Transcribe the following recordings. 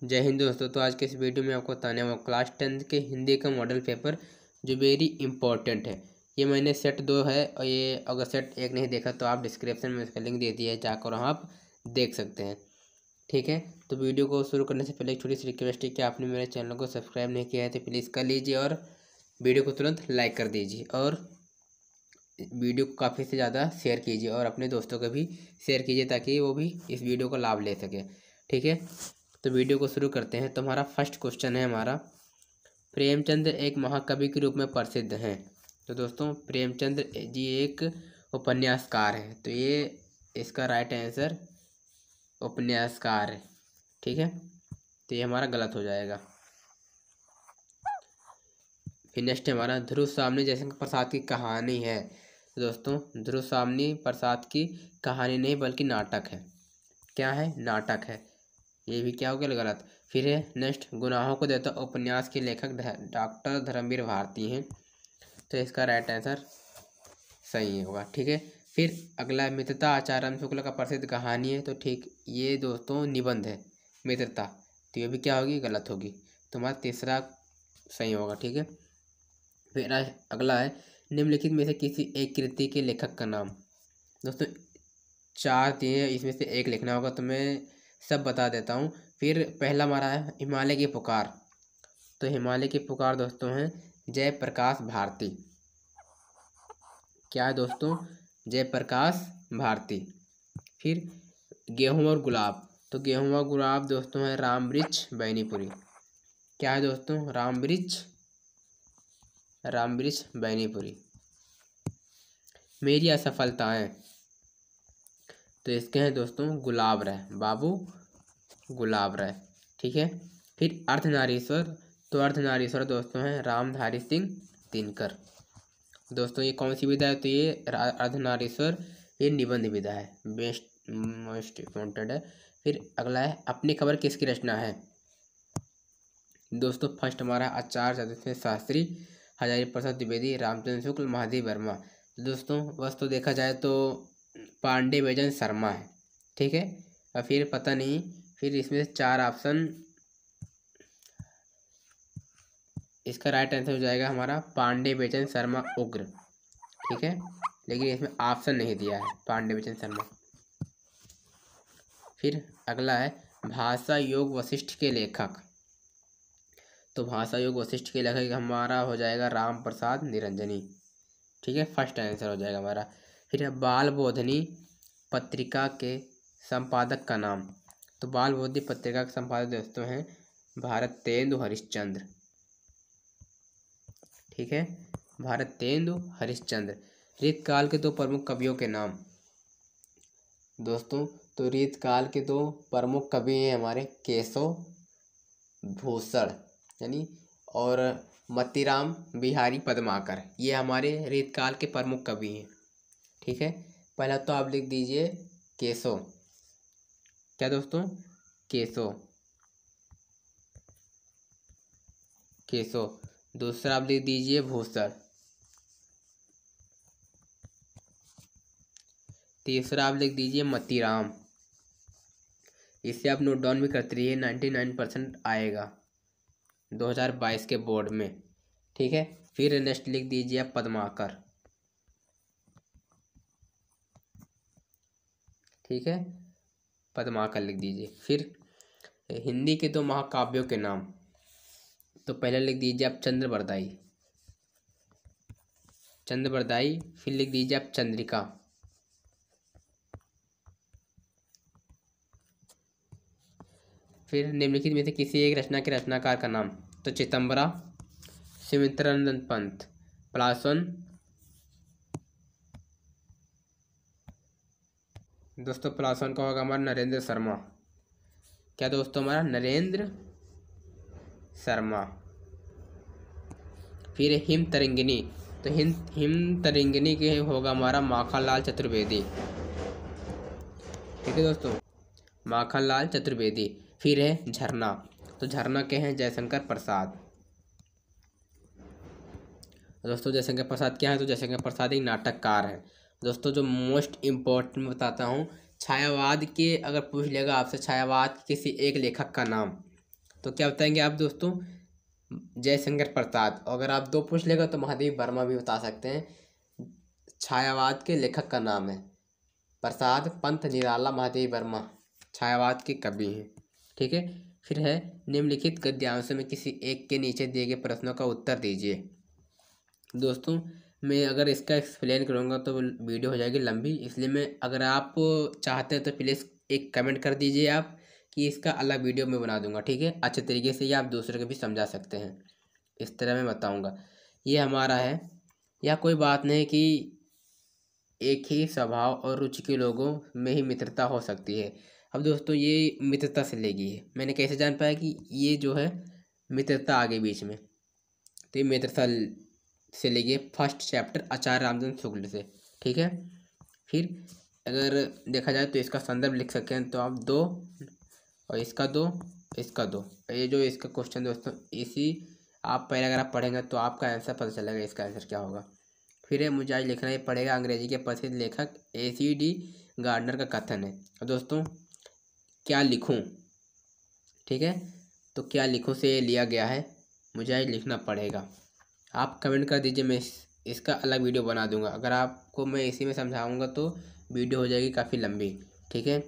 जय हिंद दोस्तों। तो आज के इस वीडियो में आपको बताने वाला क्लास 10 के हिंदी का मॉडल पेपर जो वेरी इंपॉर्टेंट है। ये मैंने सेट 2 है और ये अगर सेट 1 नहीं देखा तो आप डिस्क्रिप्शन में इसका लिंक दे दिया है, जाकर आप देख सकते हैं। ठीक है, तो वीडियो को शुरू करने से पहले एक छोटी सी रिक्वेस्ट है कि आपने मेरे चैनल को सब्सक्राइब नहीं किया है तो प्लीज़ कर लीजिए और वीडियो को तुरंत लाइक कर दीजिए और वीडियो को काफ़ी से ज़्यादा शेयर कीजिए और अपने दोस्तों को भी शेयर कीजिए ताकि वो भी इस वीडियो का लाभ ले सके। ठीक है, तो वीडियो को शुरू करते हैं। तो हमारा फर्स्ट क्वेश्चन है हमारा, प्रेमचंद एक महाकवि के रूप में प्रसिद्ध हैं। तो दोस्तों प्रेमचंद जी एक उपन्यासकार हैं, तो ये इसका राइट आंसर उपन्यासकार है। ठीक है, तो ये हमारा गलत हो जाएगा। फिर नेक्स्ट हमारा, ध्रुव सामने जयशंकर प्रसाद की कहानी है। तो दोस्तों ध्रुव सामने प्रसाद की कहानी नहीं बल्कि नाटक है। क्या है? नाटक है। ये भी क्या हो गया? गलत। फिर है नेक्स्ट, गुनाहों को देता उपन्यास के लेखक डॉक्टर धर्मवीर भारती हैं, तो इसका राइट आंसर सही होगा। ठीक है, फिर अगला, मित्रता आचार्य राम शुक्ल का प्रसिद्ध कहानी है। तो ठीक, ये दोस्तों निबंध है मित्रता, तो ये भी क्या होगी? गलत होगी। तो हमारा तीसरा सही होगा। ठीक है, फिर अगला है, निम्नलिखित में से किसी एक कृति के लेखक का नाम। दोस्तों 4 दिए, इसमें से एक लिखना होगा, तो मैं सब बता देता हूँ। फिर पहला हमारा है हिमालय की पुकार। तो हिमालय की पुकार दोस्तों हैं जयप्रकाश भारती। क्या है दोस्तों? जयप्रकाश भारती। फिर गेहूं और गुलाब, तो गेहूं और गुलाब दोस्तों है रामवृक्ष बैनीपुरी। क्या है दोस्तों? रामवृक्ष बैनीपुरी। मेरी असफलताएं, तो इसके हैं दोस्तों गुलाब राय, बाबू गुलाब राय। ठीक है, फिर अर्धनारीश्वर, तो अर्धनारीश्वर दोस्तों हैं रामधारी सिंह दिनकर। दोस्तों ये कौन सी विधा है? तो ये अर्धनारीश्वर ये निबंध विधा है, बेस्ट मोस्ट इम्पोर्टेंट है। फिर अगला है, अपनी खबर किसकी रचना है। दोस्तों फर्स्ट हमारा आचार्य चतुर्थ शास्त्री, हजारी प्रसाद द्विवेदी, रामचंद्र शुक्ल, महादेव वर्मा। दोस्तों बस तो देखा जाए तो पांडे बैजन शर्मा है। ठीक है, और फिर पता नहीं, फिर इसमें से 4 ऑप्शन, इसका राइट आंसर हो जाएगा हमारा पांडे बैजन शर्मा उग्र। ठीक है, लेकिन इसमें ऑप्शन नहीं दिया है पांडे बैजन शर्मा। फिर अगला है, भाषा योग वशिष्ठ के लेखक। तो भाषा योग वशिष्ठ के लेखक हमारा हो जाएगा राम प्रसाद निरंजनी। ठीक है, फर्स्ट आंसर हो जाएगा हमारा। फिर है बाल बोधनी पत्रिका के संपादक का नाम। तो बाल बोधनी पत्रिका के संपादक दोस्तों हैं भारतेंदु हरिश्चंद्र। ठीक है, भारतेंदु हरिश्चंद्र। रीतकाल के 2 प्रमुख कवियों के नाम। दोस्तों तो रीतकाल के 2 प्रमुख कवि हैं हमारे केशव भूषण यानी और मतीराम बिहारी पद्माकर, ये हमारे रीतकाल के प्रमुख कवि हैं। ठीक है, पहला तो आप लिख दीजिए केशव। क्या दोस्तों? केशव। दूसरा आप लिख दीजिए भूषण। तीसरा आप लिख दीजिए मतीराम। इसे आप नोट डाउन भी करते रहिए, 99% आएगा 2022 के बोर्ड में। ठीक है, फिर नेक्स्ट लिख दीजिए आप पद्माकर। ठीक है, पद्माकर लिख दीजिए। फिर हिंदी के 2 महाकाव्यों के नाम। तो पहले लिख दीजिए आप चंद्रबरदाई। फिर लिख दीजिए आप चंद्रिका। फिर निम्नलिखित में से किसी एक रचना के रचनाकार का नाम। तो चितंबरा, सुमित्रानंद पंत, पलासन। दोस्तों पलासन का होगा हमारा नरेंद्र शर्मा। क्या दोस्तों? हमारा नरेंद्र शर्मा। फिर हिम तरंगिनी, तो हिम तरंगिनी के होगा हमारा माखनलाल चतुर्वेदी। ठीक है दोस्तों, माखनलाल चतुर्वेदी। फिर है झरना, तो झरना के हैं जयशंकर प्रसाद। दोस्तों जयशंकर प्रसाद क्या है? तो जयशंकर प्रसाद एक नाटककार है। दोस्तों जो मोस्ट इम्पोर्टेंट बताता हूँ, छायावाद के अगर पूछ लेगा आपसे, छायावाद किसी एक लेखक का नाम, तो क्या बताएंगे आप दोस्तों? जयशंकर प्रसाद। अगर आप 2 पूछ लेगा तो महादेवी वर्मा भी बता सकते हैं। छायावाद के लेखक का नाम है प्रसाद पंत निराला। महादेवी वर्मा छायावाद के कवि हैं। ठीक है। फिर है निम्नलिखित गद्यांशों में किसी एक के नीचे दिए गए प्रश्नों का उत्तर दीजिए। दोस्तों मैं अगर इसका एक्सप्लेन करूँगा तो वीडियो हो जाएगी लंबी, इसलिए मैं, अगर आप चाहते हैं तो प्लीज़ एक कमेंट कर दीजिए आप कि इसका अलग वीडियो मैं बना दूंगा। ठीक है, अच्छे तरीके से, या आप दूसरे को भी समझा सकते हैं, इस तरह मैं बताऊंगा। ये हमारा है। या कोई बात नहीं कि एक ही स्वभाव और रुचि के लोगों में ही मित्रता हो सकती है। अब दोस्तों ये मित्रता से लेगी है, मैंने कैसे जान पाया कि ये जो है मित्रता आगे बीच में? तो ये मित्रता से लेगी फर्स्ट चैप्टर आचार्य रामचंद्र शुक्ल से। ठीक है। फिर अगर देखा जाए तो इसका संदर्भ लिख सकते हैं तो आप 2 और इसका 2, इसका 2। ये जो इसका क्वेश्चन दोस्तों, इसी आप पहले अगर आप पढ़ेंगे तो आपका आंसर पता चलेगा, इसका आंसर क्या होगा। फिर है मुझे आज लिखना ही पड़ेगा अंग्रेजी के प्रसिद्ध लेखक AC D गार्डनर का कथन है। और दोस्तों क्या लिखूं? ठीक है, तो क्या लिखूं से ये लिया गया है, मुझे आज लिखना पड़ेगा। आप कमेंट कर दीजिए, मैं इसका अलग वीडियो बना दूंगा। अगर आपको मैं इसी में समझाऊंगा तो वीडियो हो जाएगी काफ़ी लंबी। ठीक है।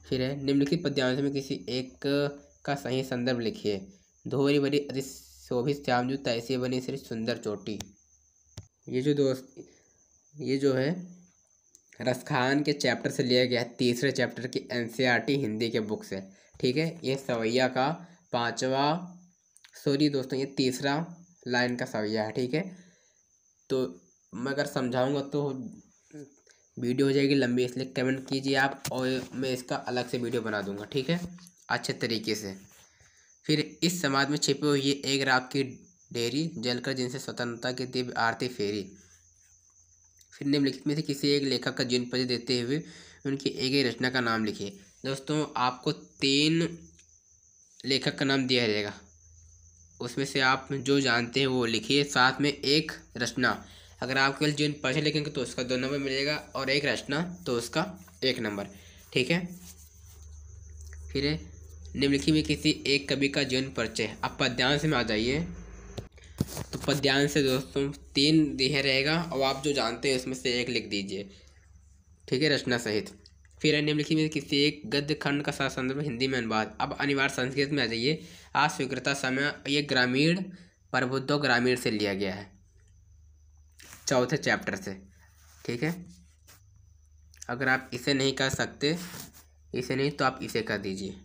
फिर है निम्नलिखित पद्यांशों में किसी एक का सही संदर्भ लिखिए। धोरी भरी अति शोभित श्यामजू तैसी बनी श्री सुंदर चोटी। ये जो दोस्त, ये जो है रसखान के चैप्टर से लिया गया है, तीसरे चैप्टर की NCERT हिंदी के बुक से। ठीक है। ये सवैया का 5वां, सॉरी दोस्तों, ये तीसरा लाइन का सवैया है। ठीक है। तो मैं अगर समझाऊंगा तो वीडियो हो जाएगी लंबी, इसलिए कमेंट कीजिए आप और मैं इसका अलग से वीडियो बना दूंगा। ठीक है, अच्छे तरीके से। फिर इस समाज में छिपी हुई ये एक राख की डेरी जलकर जिनसे स्वतंत्रता की दिव्य आरती फेरी। फिर निम्नलिखित में से किसी एक लेखक का जीवन परिचय देते हुए उनकी एक रचना का नाम लिखिए। दोस्तों आपको 3 लेखक का नाम दिया जाएगा, उसमें से आप जो जानते हैं वो लिखिए, साथ में एक रचना। अगर आप केवल जीवन परिचय लिखेंगे तो उसका 2 नंबर मिलेगा, और एक रचना तो उसका 1 नंबर। ठीक है। फिर निम्नलिखित में किसी एक कवि का जीवन परिचय। अब पद्यांश में आ जाइए। तो पद्यांश से दोस्तों 3 दिया रहेगा, और आप जो जानते हैं उसमें से एक लिख दीजिए। ठीक है, रचना सहित। फिर निम्नलिखित में किसी एक गद्य खंड का संदर्भ हिंदी में अनुवाद। अब अनिवार्य संस्कृत में आ जाइए। अस्वीकृता समय, ये ग्रामीण प्रबुद्धो ग्रामीण से लिया गया है, चौथे चैप्टर से। ठीक है। अगर आप इसे नहीं कर सकते, इसे नहीं तो आप इसे कर दीजिए।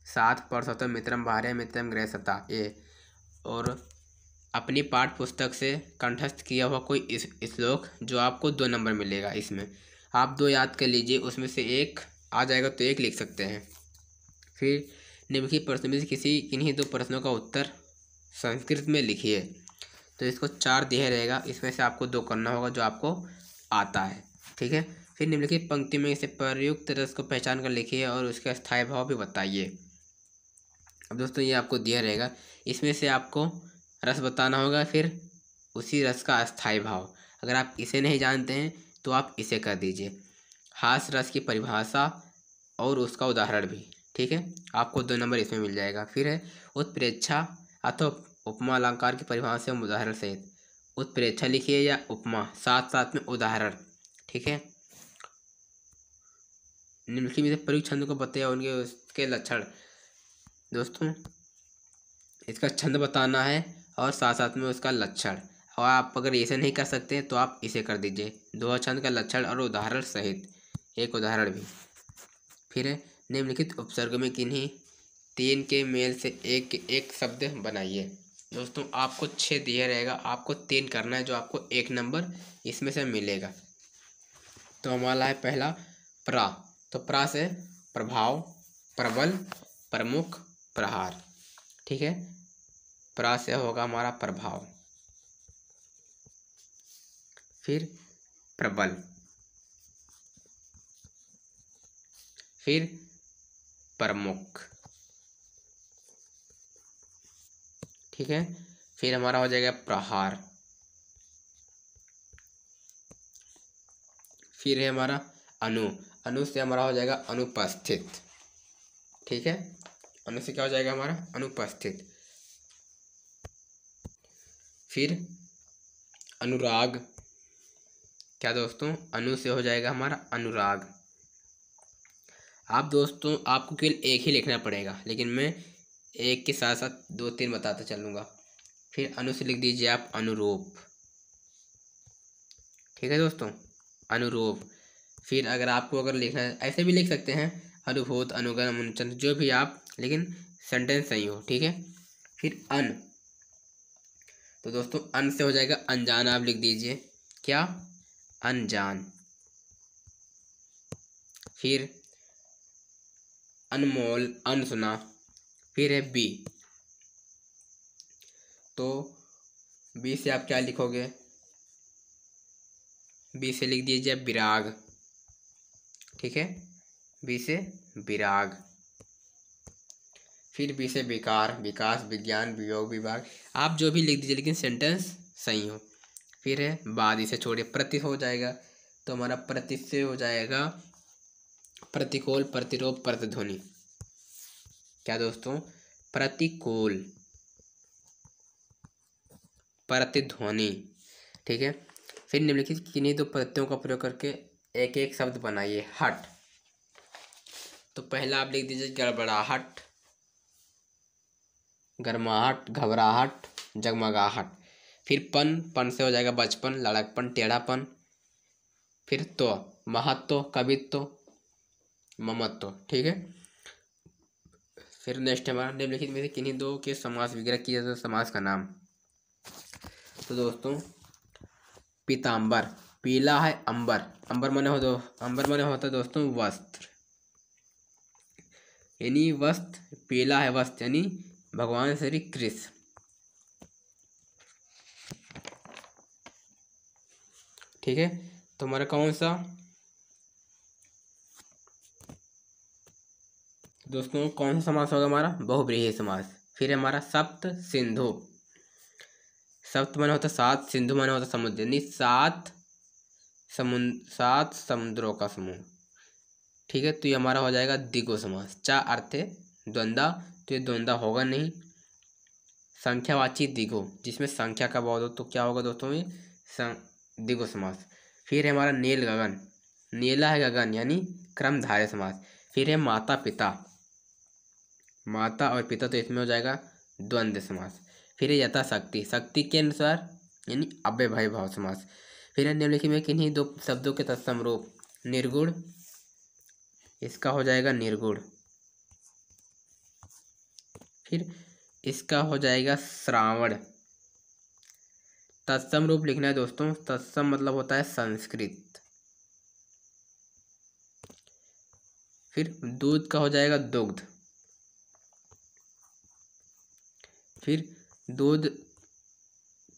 7 परसोत्तम मित्रम भार्य मित्रम गृह सता ये। और अपनी पाठ पुस्तक से कंठस्थ किया हुआ कोई श्लोक जो आपको 2 नंबर मिलेगा। इसमें आप 2 याद कर लीजिए, उसमें से एक आ जाएगा तो एक लिख सकते हैं। फिर निम्नलिखित प्रश्न में से किसी किन्हीं 2 प्रश्नों का उत्तर संस्कृत में लिखिए। तो इसको 4 दिया रहेगा, इसमें से आपको 2 करना होगा जो आपको आता है। ठीक है। फिर निम्नलिखित पंक्ति में इसे प्रयुक्त रस को पहचान कर लिखिए और उसका स्थायी भाव भी बताइए। अब दोस्तों ये आपको दिया रहेगा, इसमें से आपको रस बताना होगा, फिर उसी रस का अस्थायी भाव। अगर आप इसे नहीं जानते हैं तो आप इसे कर दीजिए। हास्य रस की परिभाषा और उसका उदाहरण भी। ठीक है, आपको 2 नंबर इसमें मिल जाएगा। फिर है उत्प्रेक्षा अथवा उपमा अलंकार की परिभाषा एवं उदाहरण सहित। उत्प्रेक्षा लिखिए या उपमा, साथ साथ में उदाहरण। ठीक है। निम्नलिखित में से प्रयुक्त छंद को बताया उनके उसके लक्षण। दोस्तों इसका छंद बताना है और साथ साथ में उसका लक्षण। और आप अगर इसे नहीं कर सकते तो आप इसे कर दीजिए, 2 छंद का लक्षण और उदाहरण सहित एक उदाहरण भी। फिर निम्नलिखित उपसर्ग में किन्हीं 3 के मेल से एक शब्द बनाइए। दोस्तों आपको 6 दिया रहेगा, आपको 3 करना है जो आपको 1 नंबर इसमें से मिलेगा। तो हमारा है पहला प्रा। तो प्रा से प्रभाव, प्रबल, प्रमुख, प्रहार। ठीक है। प्रा से होगा हमारा प्रभाव, फिर प्रबल, फिर प्रमुख। ठीक है। फिर हमारा हो जाएगा प्रहार, फिर है हमारा अनु। अनु से हमारा हो जाएगा अनुपस्थित। ठीक है। अनु से क्या हो जाएगा हमारा अनुपस्थित। फिर अनुराग, क्या दोस्तों अनु से हो जाएगा हमारा अनुराग। आप दोस्तों आपको केवल एक ही लिखना पड़ेगा, लेकिन मैं एक के साथ साथ 2-3 बताते चलूँगा। फिर अनु से लिख दीजिए आप अनुरूप, ठीक है दोस्तों, अनुरूप। फिर अगर लिखना है ऐसे भी लिख सकते हैं, अनुभूत, अनुगण, मुंचन, जो भी आप, लेकिन सेंटेंस सही हो, ठीक है। फिर अन, तो दोस्तों अन से हो जाएगा अनजान, आप लिख दीजिए क्या अनजान। फिर अनमोल, अनसुना। फिर है बी, तो बी से आप क्या लिखोगे, बी से लिख दीजिए विराग, ठीक है, बी से विराग। फिर बी से विकार, विकास, विज्ञान, वियोग, विभाग, आप जो भी लिख दीजिए लेकिन सेंटेंस सही हो। फिर है बाद, इसे छोड़िए, प्रति हो जाएगा, तो हमारा प्रति से हो जाएगा प्रतिकूल, प्रतिरूप, प्रतिध्वनि। क्या दोस्तों प्रतिकूल, प्रतिध्वनि, ठीक है। फिर निम्नलिखित किन्हीं दो प्रत्ययों का प्रयोग करके एक एक शब्द बनाइए। हट, तो पहला आप लिख दीजिए गड़बड़ाहट, गर्माहट, घबराहट, जगमगाहट। फिर पन, पन से हो जाएगा बचपन, लड़कपन, टेढ़ापन। फिर तो, महत्व, कवित्व, ममत्व, ठीक है। फिर नेक्स्ट हमारा निम्नलिखित में से किन्हीं दो के समास विग्रह किया जाए, समास का नाम। तो दोस्तों पीताम्बर, पीला है अंबर, अंबर माने होता है दोस्तों वस्त्र, यानी वस्त्र, पीला है वस्त्र, यानी भगवान श्री कृष्ण, ठीक है। तो हमारा कौन सा दोस्तों कौन सा समास होगा हमारा बहुव्रीहि समास। फिर है हमारा सप्त सिंधु, सप्त माने होता है सात, सिंधु माने होता है समुद्र, यानी सात समुद्रों का समूह, ठीक है। तो ये हमारा हो जाएगा द्विगु समास। चा अर्थे द्वंद्वा, तो ये द्वंद्वा होगा नहीं। संख्यावाची द्विगु, जिसमें संख्या का बोध हो, तो क्या होगा दोस्तों ये द्विगु समास। फिर है हमारा नील गगन, नीला है गगन, यानी क्रमधारय समास। फिर है माता पिता, माता और पिता, तो इसमें हो जाएगा द्वंद्व समास। फिर है यथाशक्ति, शक्ति के अनुसार, यानी अव्ययभावी भाव समास। फिर है निम्नलिखित में किन्हीं दो शब्दों के तत्सम रूप। निर्गुण, इसका हो जाएगा निर्गुण। फिर इसका हो जाएगा श्रावण। तत्सम रूप लिखना है दोस्तों, तत्सम मतलब होता है संस्कृत। फिर दूध का हो जाएगा दुग्ध। फिर दूध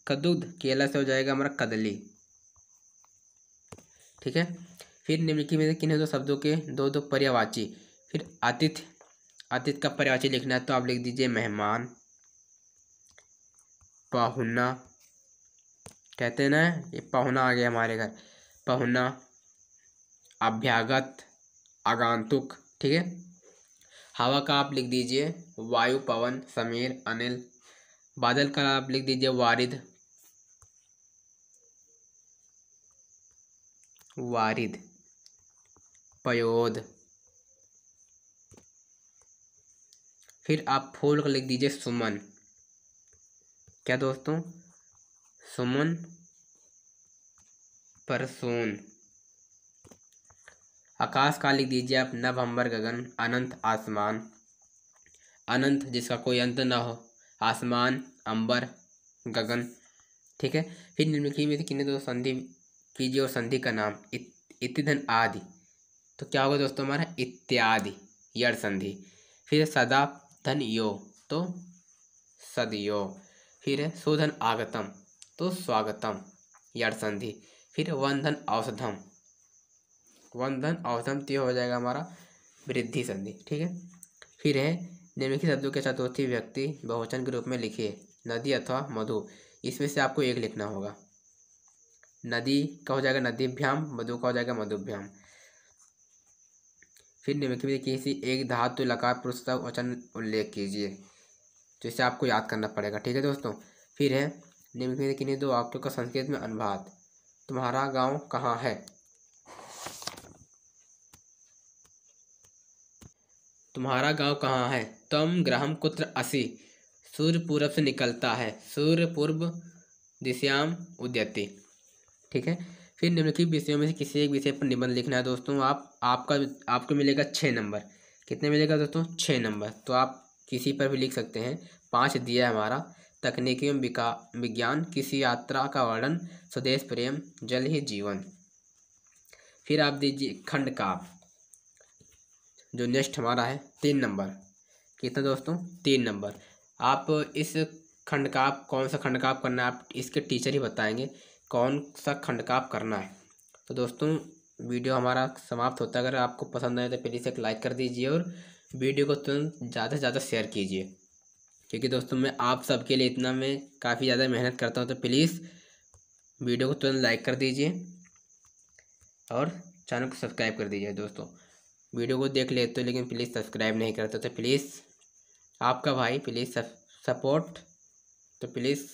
का दुग्ध, केला से हो जाएगा हमारा कदली, ठीक है। फिर निम्नलिखित में से किन्हीं दो शब्दों के दो दो पर्यायवाची। फिर आतिथ्य, आतिथ्य का पर्यायवाची लिखना है, तो आप लिख दीजिए मेहमान, पाहुना, कहते हैं ना ये पाहुना आ गया हमारे घर, पाहुना, अभ्यागत, आगंतुक, ठीक है। हवा का आप लिख दीजिए वायु, पवन, समीर, अनिल। बादल का आप लिख दीजिए वारिद, वारिद, पयोद। फिर आप फूल का लिख दीजिए सुमन, क्या दोस्तों सुमन, परसून। आकाश का लिख दीजिए आप नभंबर गगन, अनंत आसमान, अनंत जिसका कोई अंत ना हो, आसमान, अंबर, गगन, ठीक है। फिर निम्नलिखित में से किन्हीं दो संधि कीजिए और संधि का नाम। इतिधन आदि, तो क्या होगा दोस्तों हमारा इत्यादि, यड़ संधि। फिर सदा धन यो, तो सदियो। फिर है शोधन आगतम, तो स्वागतम, यड़ संधि। फिर वंदन औषधम, वंदन औषधम, तो हो जाएगा हमारा वृद्धि संधि, ठीक है। फिर है निम्नलिखित शब्दों के चतुर्थी व्यक्ति बहुवचन के रूप में लिखिए। नदी अथवा मधु, इसमें से आपको एक लिखना होगा। नदी का हो जाएगा नदीभ्याम, मधु का हो जाएगा मधुभ्याम। फिर निम्नलिखित में किसी एक धातु लकार पुरुषवाचक वचन उल्लेख कीजिए, तो इसे आपको याद करना पड़ेगा। ठीक है दोस्तों। फिर है निम्नलिखित में किन्हीं दो वाक्यों का संस्कृत में अनुवाद। तुम्हारा गांव कहाँ है? तुम्हारा गांव कहाँ है? त्वं गृहं कुत्र असि? सूर्य पूरब से निकलता है, सूर्य पूर्व दिशायाम उदयति। ठीक है। फिर निम्नलिखित विषयों में से किसी एक विषय पर निबंध लिखना है दोस्तों। आपको मिलेगा 6 नंबर। कितने मिलेगा दोस्तों? 6 नंबर। तो आप किसी पर भी लिख सकते हैं। 5 दिया है हमारा। तकनीकी एवं विज्ञान, किसी यात्रा का वर्णन, स्वदेश प्रेम, जल ही जीवन। फिर आप दीजिए खंड काव्य, जो नेक्स्ट हमारा है 3 नंबर। कितना दोस्तों? 3 नंबर। आप इस खंड काव्य, कौन सा खंड काव्य करना है, आप इसके टीचर ही बताएंगे कौन सा खंड काव्य करना है। तो दोस्तों वीडियो हमारा समाप्त होता है। अगर आपको पसंद आए तो प्लीज़ एक लाइक कर दीजिए और वीडियो को तुरंत ज़्यादा से ज़्यादा शेयर कीजिए, क्योंकि दोस्तों मैं आप सबके लिए इतना मैं काफ़ी ज़्यादा मेहनत करता हूँ। तो प्लीज़ वीडियो को तुरंत लाइक कर दीजिए और चैनल को सब्सक्राइब कर दीजिए। दोस्तों वीडियो को देख लेते हो लेकिन प्लीज़ सब्सक्राइब नहीं करते, तो प्लीज़ आपका भाई प्लीज़ सपोर्ट, तो प्लीज़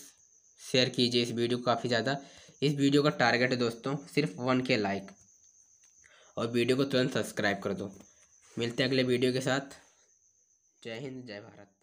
शेयर कीजिए इस वीडियो को काफ़ी ज़्यादा। इस वीडियो का टारगेट है दोस्तों सिर्फ 1K लाइक, और वीडियो को तुरंत सब्सक्राइब कर दो। मिलते हैं अगले वीडियो के साथ। जय हिंद, जय भारत।